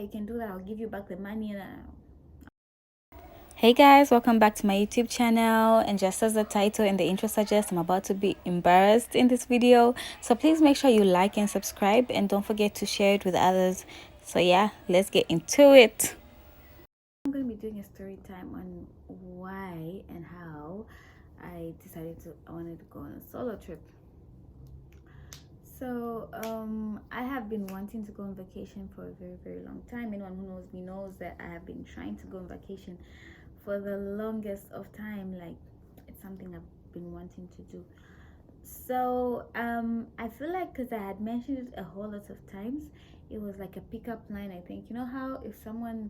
you can do that, I'll give you back the money. And Hey guys, welcome back to my YouTube channel, and just as the title and the intro suggests, I'm about to be embarrassed in this video, so please make sure you like and subscribe, and don't forget to share it with others. So yeah, let's get into it. I'm going to be doing a story time on why and how I decided I wanted to go on a solo trip. So I have been wanting to go on vacation for a very, very long time. Anyone who knows me knows that I have been trying to go on vacation for the longest of time. Like, it's something I've been wanting to do. So I feel like, because I had mentioned it a whole lot of times, it was like a pickup line. I think, you know how if someone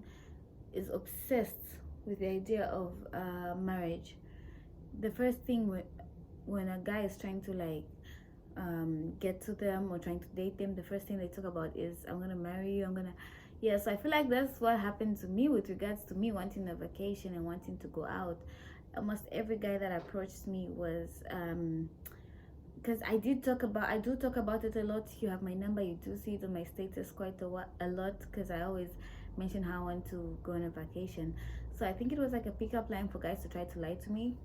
is obsessed with the idea of marriage, the first thing when a guy is trying to like get to them or trying to date them, the first thing they talk about is, I'm gonna marry you, I'm gonna, yeah. So I feel like that's what happened to me with regards to me wanting a vacation and wanting to go out. Almost every guy that approached me was because I do talk about it a lot. You have my number, you do see it on my status quite a lot, because I always mention how I want to go on a vacation. So I think it was like a pickup line for guys to try to lie to me,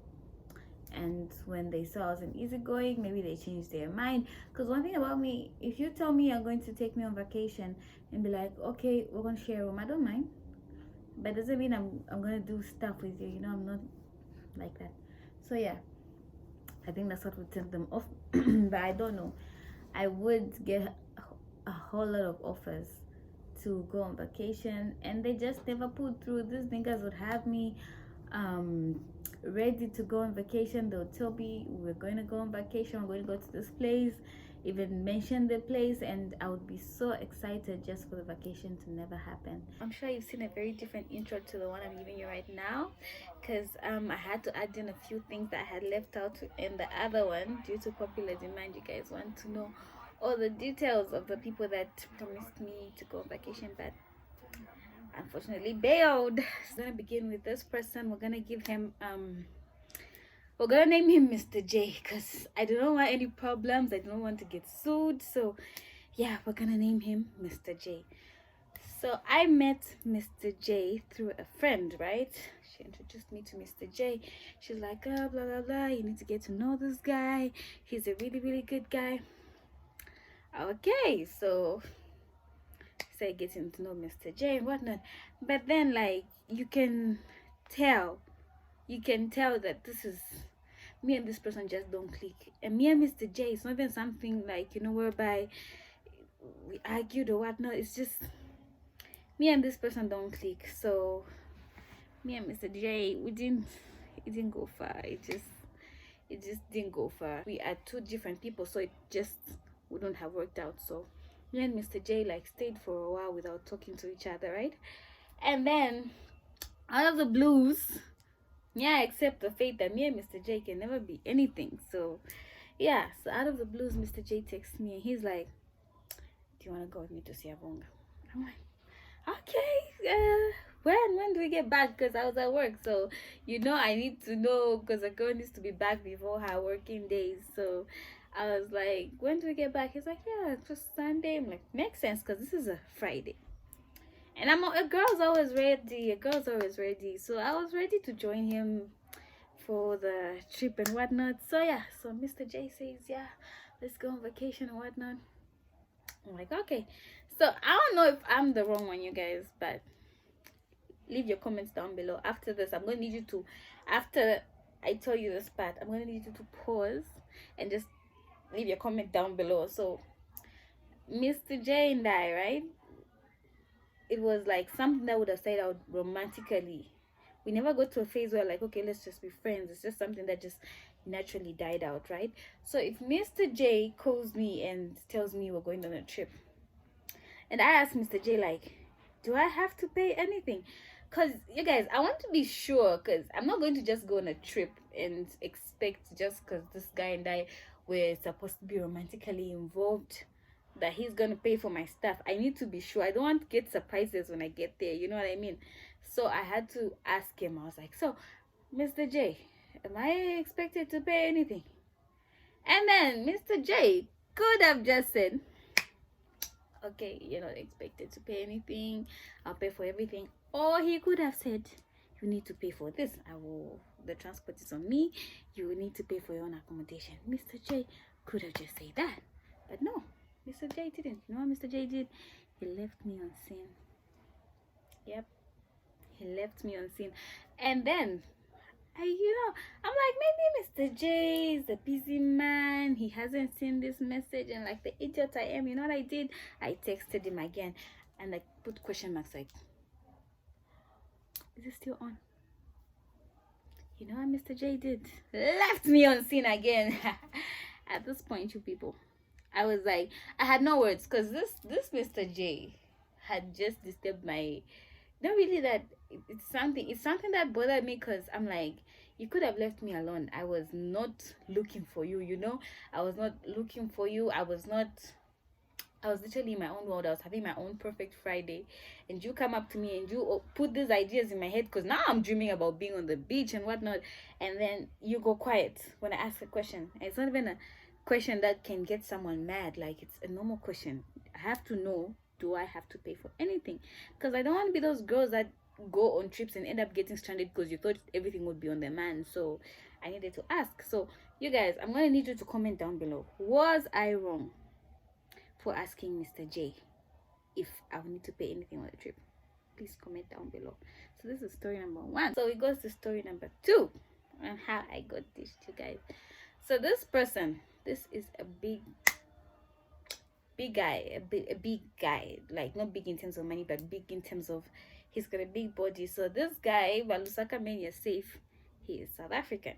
and when they saw I was an easygoing, maybe they changed their mind. Because one thing about me, if you tell me you're going to take me on vacation and be like, okay, we're going to share a room, I don't mind, but doesn't mean I'm going to do stuff with you, you know. I'm not like that. So yeah, I think that's what would turn them off. But I don't know, I would get a whole lot of offers to go on vacation, and they just never put through. These niggas would have me ready to go on vacation. They'll tell me, we're going to go on vacation, we're going to go to this place, even mention the place, and I would be so excited just for the vacation to never happen. I'm sure you've seen a very different intro to the one I'm giving you right now, because I had to add in a few things that I had left out in the other one due to popular demand. You guys want to know all the details of the people that promised me to go on vacation, but unfortunately bailed. It's gonna begin with this person. We're gonna give him we're gonna name him Mr. J, because I don't want any problems. I don't want to get sued. So yeah, we're gonna name him Mr. J. So I met Mr. J through a friend, right? She introduced me to Mr. J. She's like, oh, blah blah blah, you need to get to know this guy. He's a really, really good guy. Okay, so say getting to know Mr. J and whatnot. But then, like, tell you can tell that this is me and this person just don't click. And me and Mr. J, it's not even something like, you know, whereby we argued or whatnot. It's just me and this person don't click. So me and Mr. J, it didn't go far. It just didn't go far. We are two different people, so it just wouldn't have worked out. So me and Mr. J like stayed for a while without talking to each other, right? And then out of the blues, yeah, I accept the fate that me and Mr. J can never be anything. So yeah, so out of the blues, Mr. J texts me and he's like, do you want to go with me to Siavonga? I'm like, okay, when do we get back? Because I was at work, so you know I need to know, because the girl needs to be back before her working days. So I was like, when do we get back? He's like, yeah, it's just Sunday. I'm like, makes sense, because this is a Friday. And a girl's always ready. A girl's always ready. So I was ready to join him for the trip and whatnot. So yeah, so Mr. J says, yeah, let's go on vacation and whatnot. I'm like, okay. So I don't know if I'm the wrong one, you guys, but leave your comments down below. After this, I'm gonna need you to, after I tell you this part, I'm gonna need you to pause and just leave your comment down below. So Mr. J and I, right, it was like something that would have stayed out romantically. We never got to a phase where like, okay, let's just be friends. It's just something that just naturally died out, right? So if Mr. J calls me and tells me we're going on a trip, and I ask Mr. J like, do I have to pay anything? Because you guys, I want to be sure, because I'm not going to just go on a trip and expect, just because this guy and I were supposed to be romantically involved, that he's gonna pay for my stuff. I need to be sure. I don't want to get surprises when I get there, you know what I mean? So I had to ask him. I was like, so Mr. J, am I expected to pay anything? And then Mr. J could have just said, okay, you're not expected to pay anything, I'll pay for everything. Or he could have said, you need to pay for this, the transport is on me, you need to pay for your own accommodation. Mr. J could have just said that, but no, Mr. J didn't. You know what Mr. J did? He left me on scene. Yep, he left me on scene. And then I'm like, maybe Mr. J is a busy man, he hasn't seen this message, and like the idiot I am, you know what I did? I texted him again and like put question marks, like, is it still on? You know what Mr. J did? Left me on scene again. At this point, you people, I was like, I had no words, because this Mr. J had just disturbed my, not really that, it's something that bothered me, because I'm like, you could have left me alone. I was not looking for you, you know. I was not looking for you. I was literally in my own world. I was having my own perfect Friday, and you come up to me and you put these ideas in my head, because now I'm dreaming about being on the beach and whatnot, and then you go quiet when I ask a question. And it's not even a question that can get someone mad. Like, it's a normal question. I have to know, do I have to pay for anything? Because I don't want to be those girls that go on trips and end up getting stranded because you thought everything would be on the man. So I needed to ask. So you guys, I'm going to need you to comment down below. Was I wrong for asking Mr. J if I would need to pay anything on the trip? Please comment down below. So this is story number 1. So it goes to story number 2 and how I got this, you guys. So this person, this is a big guy, a big guy, like not big in terms of money, but big in terms of he's got a big body. So this guy, Balusaka Mania safe, he is South African.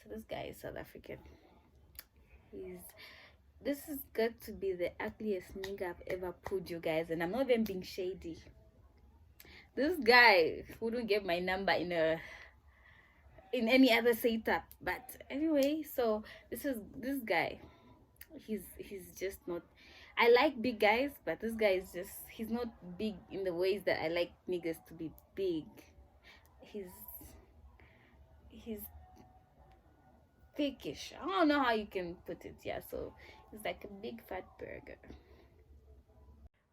So this guy is South African. This is got to be the ugliest nigga I've ever pulled, you guys, and I'm not even being shady. This guy wouldn't get my number in any other setup. But anyway, so this guy, he's just not, I like big guys, but this guy is just, he's not big in the ways that I like niggas to be big. He's thickish. I don't know how you can put it. Yeah, so it's like a big fat burger.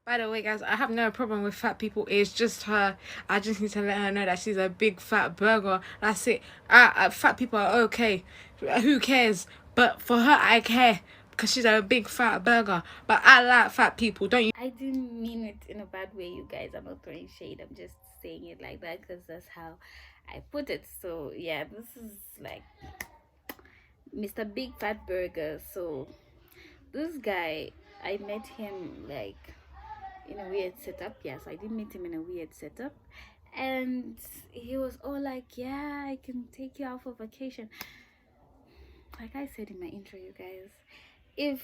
By the way, guys, I have no problem with fat people. It's just her. I just need to let her know that she's a big fat burger. That's it. Fat people are okay. Who cares? But for her, I care, because she's a big fat burger. But I like fat people, don't you? I didn't mean it in a bad way, you guys. I'm not throwing shade. I'm just saying it like that because that's how I put it. So yeah, this is like Mr. Big Fat Burger. So this guy, I met him like in a weird setup. Yes, I did meet him in a weird setup, and he was all like, yeah, I can take you out for vacation. Like I said in my intro, you guys, if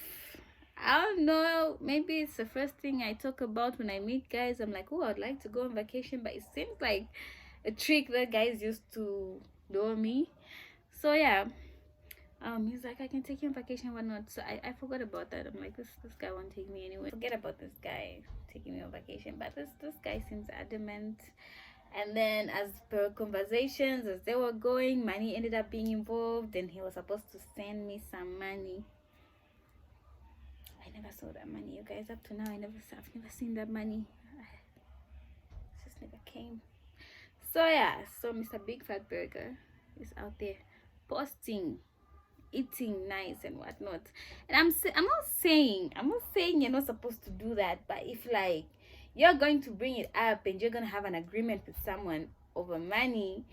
I don't know, maybe it's the first thing I talk about when I meet guys. I'm like, oh, I'd like to go on vacation, but it seems like a trick that guys used to lure me. So yeah, he's like, I can take you on vacation, whatnot. So I forgot about that. I'm like, this guy won't take me anywhere. Forget about this guy taking me on vacation. But this guy seems adamant. And then as per conversations, as they were going, money ended up being involved, and he was supposed to send me some money. I never saw that money, you guys. Up to now, I've never seen that money. It just never came. So yeah, so Mr. Big Fat Burger is out there posting, eating nice and whatnot. And I'm not saying you're not supposed to do that, but if like you're going to bring it up and you're gonna have an agreement with someone over money,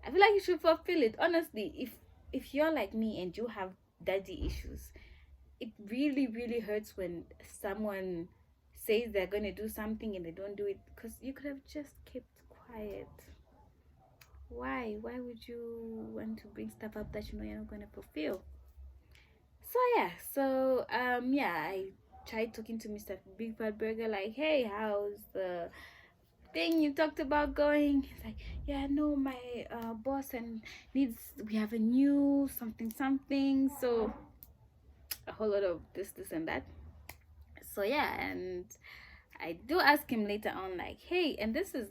I feel like you should fulfill it. Honestly, if you're like me and you have daddy issues, it really hurts when someone says they're gonna do something and they don't do it, because you could have just kept quiet. Why would you want to bring stuff up that you know you're not gonna fulfill? So yeah, so yeah, I tried talking to Mr. Big Fat Burger, like, hey, how's the thing you talked about going? He's like, yeah, no, my boss and we have a new something, so a whole lot of this and that. So yeah, and I do ask him later on, like, hey, and this is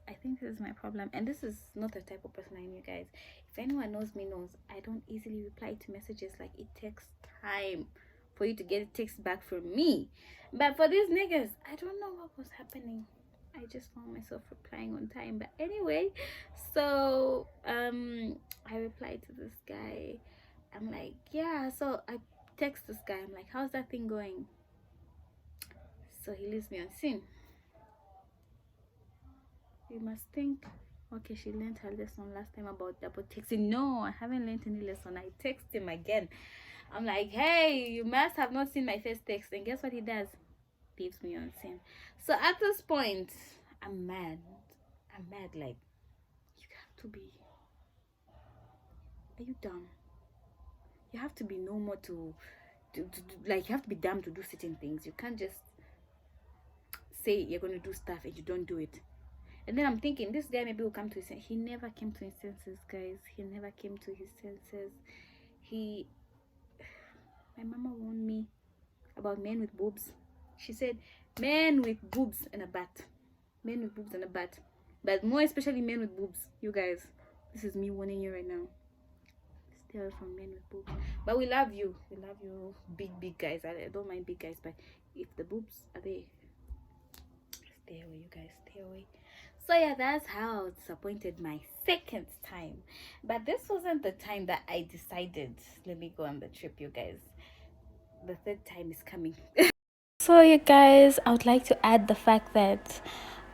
I think this is my problem, and this is not the type of person I am, you guys. If anyone knows me knows I don't easily reply to messages. Like, it takes time for you to get a text back from me. But for these niggas, I don't know what was happening. I just found myself replying on time. But anyway, so I replied to this guy. I'm like, yeah. So I text this guy. I'm like, how's that thing going? So he leaves me on scene. You must think, okay, she learned her lesson last time about double texting. No, I haven't learned any lesson. I text him again. I'm like, hey, you must have not seen my first text. And guess what he does? Leaves me on scene. So at this point, I'm mad. I'm mad. Like, you have to be. Are you dumb? You have to be normal to like, you have to be dumb to do certain things. You can't just say you're going to do stuff and you don't do it. And then I'm thinking, this guy maybe will come to his senses. He never came to his senses, guys. He never came to his senses. My mama warned me about men with boobs. She said, men with boobs and a butt. Men with boobs and a butt. But more especially men with boobs. You guys, this is me warning you right now. Stay away from men with boobs. But we love you. We love you, big guys. I don't mind big guys, but if the boobs are there, stay away, you guys. Stay away. So yeah, that's how I disappointed my second time. But this wasn't the time that I decided, let me go on the trip, you guys. The third time is coming. So you guys, I would like to add the fact that,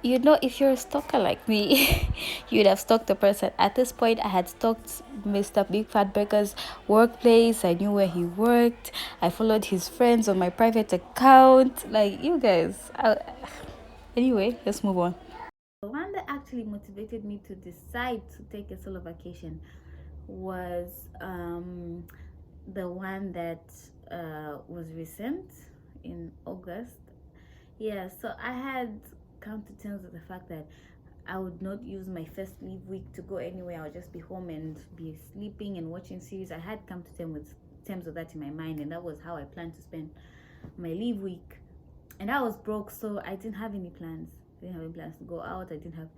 you know, if you're a stalker like me, you'd have stalked the person. At this point, I had stalked Mr. Big Fat Burger's workplace. I knew where he worked. I followed his friends on my private account. Like, you guys. Anyway, let's move on. The one that actually motivated me to decide to take a solo vacation was the one that was recent in August. Yeah, so I had come to terms with the fact that I would not use my first leave week to go anywhere. I would just be home and be sleeping and watching series. I had come to terms with that in my mind, and that was how I planned to spend my leave week. And I was broke, so I didn't have any plans. I didn't have any plans to go out. I didn't have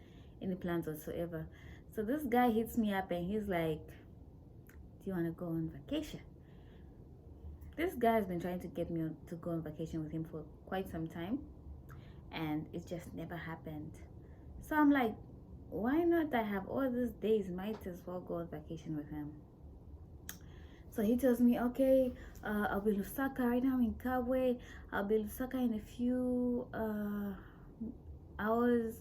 any plans whatsoever. So this guy hits me up and he's like, do you want to go on vacation? This guy has been trying to get me to go on vacation with him for quite some time, and it just never happened. So I'm like, why not? I have all these days, might as well go on vacation with him. So he tells me, okay, I'll be in Lusaka right now, in Kabwe. I'll be in Lusaka in a few hours.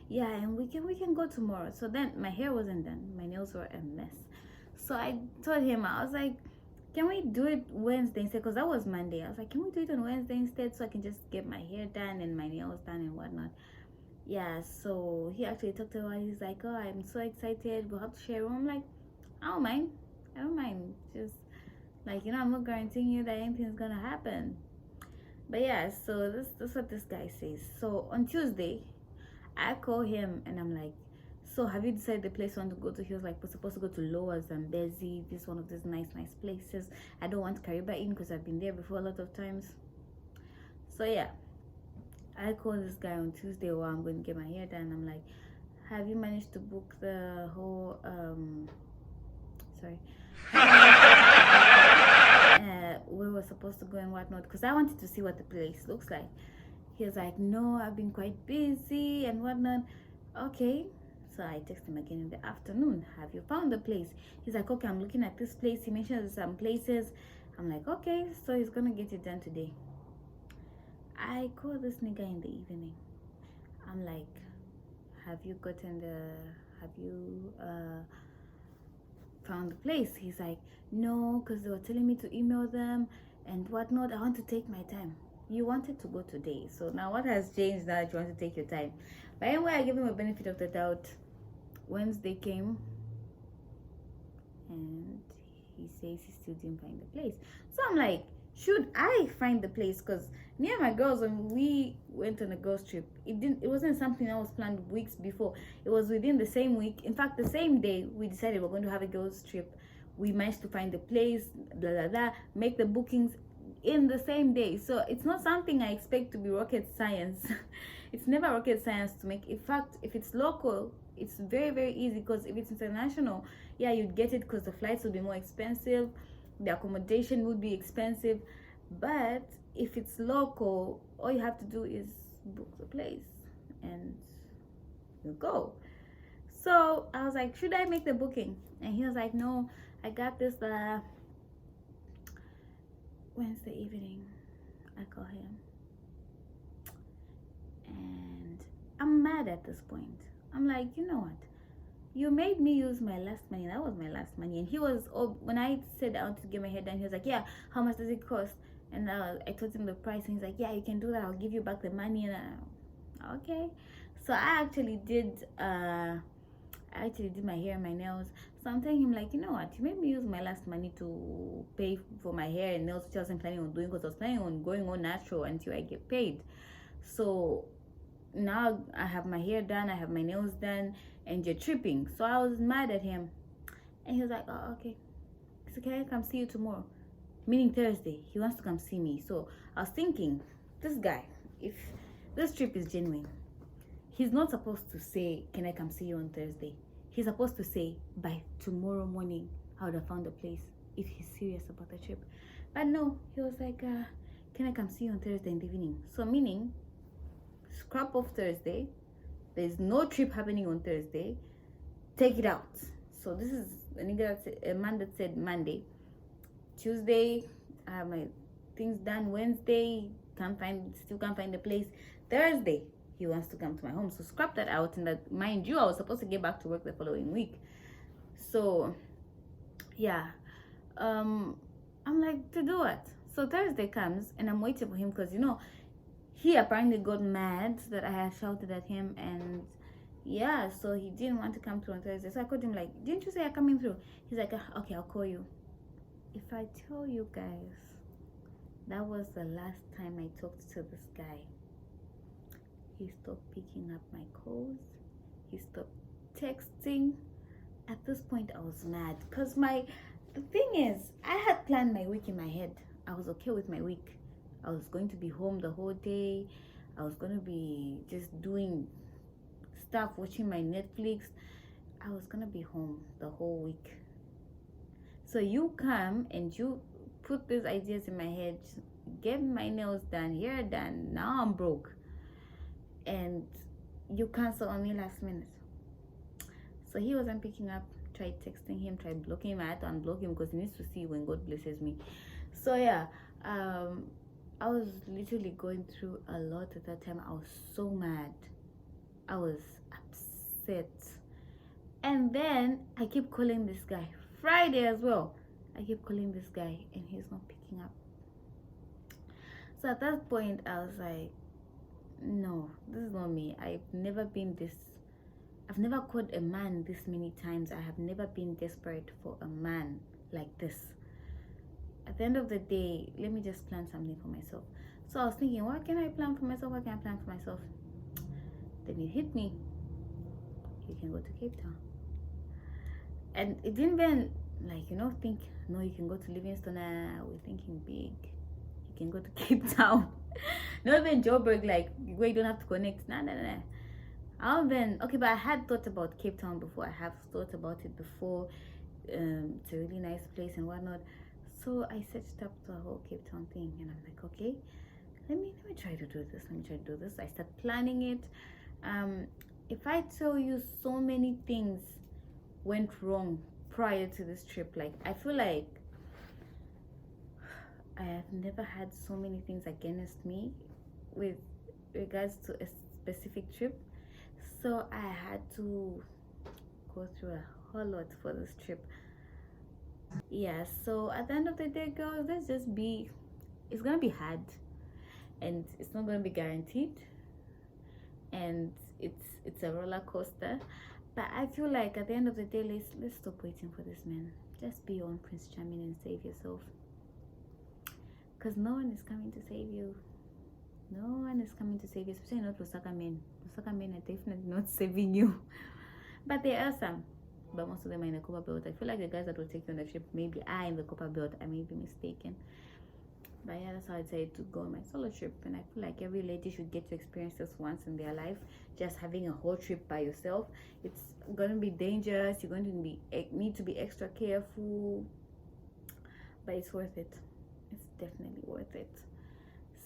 Yeah, and we can go tomorrow. So then my hair wasn't done. My nails were a mess. So I told him, I was like, can we do it Wednesday instead? Because that was Monday. I was like, can we do it on Wednesday instead, so I can just get my hair done and my nails done and whatnot. Yeah, so he actually talked about it. He's like, oh, I'm so excited. We'll have to share a room. I'm like, I don't mind. I don't mind. Just like, you know, I'm not guaranteeing you that anything's gonna happen. But yeah, so that's what this guy says. So on Tuesday, I call him and I'm like, so have you decided the place you want to go to? He was like, we're supposed to go to Lower Zambezi. This is one of these nice places. I don't want Kariba in because I've been there before a lot of times. So yeah, I call this guy on Tuesday while I'm going to get my hair done. I'm like, have you managed to book the whole where we're supposed to go and whatnot? Because I wanted to see what the place looks like. He was like, no, I've been quite busy and whatnot. Okay. So I text him again in the afternoon. Have you found the place? He's like, okay, I'm looking at this place. He mentioned some places. I'm like, okay, so he's gonna get it done today. I call this nigga in the evening. I'm like, have you found the place? He's like, no, because they were telling me to email them and whatnot. I want to take my time. You wanted to go today, so now what has changed now that you want to take your time? But anyway, I gave him a benefit of the doubt. Wednesday came and he says he still didn't find the place. So I'm like, should I find the place? Because me and my girls, when we went on a girls trip, it wasn't something that was planned weeks before. It was within the same week. In fact, the same day we decided we're going to have a girls trip. We managed to find the place, blah blah blah, make the bookings in the same day. So it's not something I expect to be rocket science. It's never rocket science to make. In fact, if it's local, it's very easy. Because if it's international, yeah, you'd get it because the flights would be more expensive, the accommodation would be expensive, But if it's local, all you have to do is book the place and you go. So I was like, should I make the booking? And he was like, no, I got this Wednesday evening. I call him and I'm mad at this point. I'm like, you know what? You made me use my last money. That was my last money. And he was, oh, when I said I want to get my hair done, he was like, yeah, how much does it cost? And I told him the price, and he's like, yeah, you can do that. I'll give you back the money. And okay. So I actually did my hair and my nails. So I'm telling him, like, you know what? You made me use my last money to pay for my hair and nails, which I wasn't planning on doing, because I was planning on going on natural until I get paid. So now I have my hair done, I have my nails done, and you're tripping. So I was mad at him, and he was like, oh, okay, so can I come see you tomorrow, meaning Thursday? He wants to come see me. So I was thinking, this guy, if this trip is genuine, he's not supposed to say, can I come see you on Thursday? He's supposed to say, by tomorrow morning I would have found a place, if he's serious about the trip. But no, he was like, can I come see you on Thursday in the evening? So meaning, scrap off Thursday, there's no trip happening on Thursday, take it out. So this is a man that said Monday, Tuesday I have my things done, Wednesday still can't find the place, Thursday he wants to come to my home. So scrap that out. And that, mind you, I was supposed to get back to work the following week. So yeah, I'm like, to do what? So Thursday comes and I'm waiting for him, because you know, he apparently got mad that I had shouted at him, and yeah, so he didn't want to come through on Thursday. So I called him like, didn't you say I'm coming through? He's like, okay, I'll call you. If I tell you guys, that was the last time I talked to this guy. He stopped picking up my calls, he stopped texting. At this point I was mad, because the thing is, I had planned my week in my head. I was okay with my week. I was going to be home the whole day. I was going to be just doing stuff, watching my Netflix. I was going to be home the whole week. So you come and you put these ideas in my head, get my nails done, hair done. Now I'm broke. And you cancel on me last minute. So he wasn't picking up. Tried texting him, tried blocking him. I had to unblock him because he needs to see when God blesses me. So yeah, I was literally going through a lot at that time. I was so mad. I was upset. And then I keep calling this guy. Friday as well, I keep calling this guy and he's not picking up. So at that point, I was like, no, this is not me. I've never called a man this many times. I have never been desperate for a man like this. At the end of the day, let me just plan something for myself. So I was thinking, what can I plan for myself? What can I plan for myself? Then it hit me. You can go to Cape Town. And it didn't even, like, you know, think, no, you can go to Livingstone. We're thinking big. You can go to Cape Town. Not even Joburg, like, where you don't have to connect. Nah. Okay, but I had thought about Cape Town before. I have thought about it before. It's a really nice place and whatnot. So I searched up the whole Cape Town thing, and I'm like, okay, let me try to do this. I start planning it. If I tell you, so many things went wrong prior to this trip. Like, I feel like I have never had so many things against me with regards to a specific trip. So I had to go through a whole lot for this trip. Yeah, so at the end of the day, girls, it's gonna be hard, and it's not gonna be guaranteed, and it's a roller coaster. But I feel like at the end of the day, let's stop waiting for this man. Just be your own Prince Charming and save yourself, because no one is coming to save you. No one is coming to save you, especially not Lusaka men. Lusaka men are definitely not saving you. But there are some, but most of them are in the Copper Belt. I feel like the guys that will take you on the trip maybe are in the Copper Belt. I may be mistaken. But yeah, that's how I decided to go on my solo trip. And I feel like every lady should get to experience this once in their life. Just having a whole trip by yourself. It's gonna be dangerous. You're going to need to be extra careful. But it's worth it. It's definitely worth it.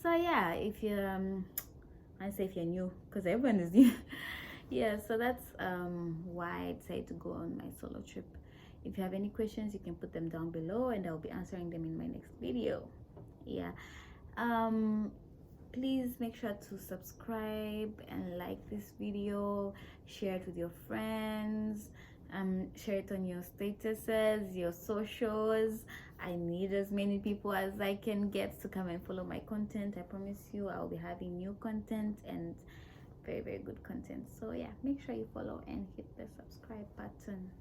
So yeah, if you're I say if you're new, because everyone is new. Yeah, so that's why I decided to go on my solo trip. If you have any questions, you can put them down below and I'll be answering them in my next video. Yeah, please make sure to subscribe and like this video, share it with your friends, share it on your statuses, your socials. I need as many people as I can get to come and follow my content. I promise you I'll be having new content and very, very good content. So yeah, make sure you follow and hit the subscribe button.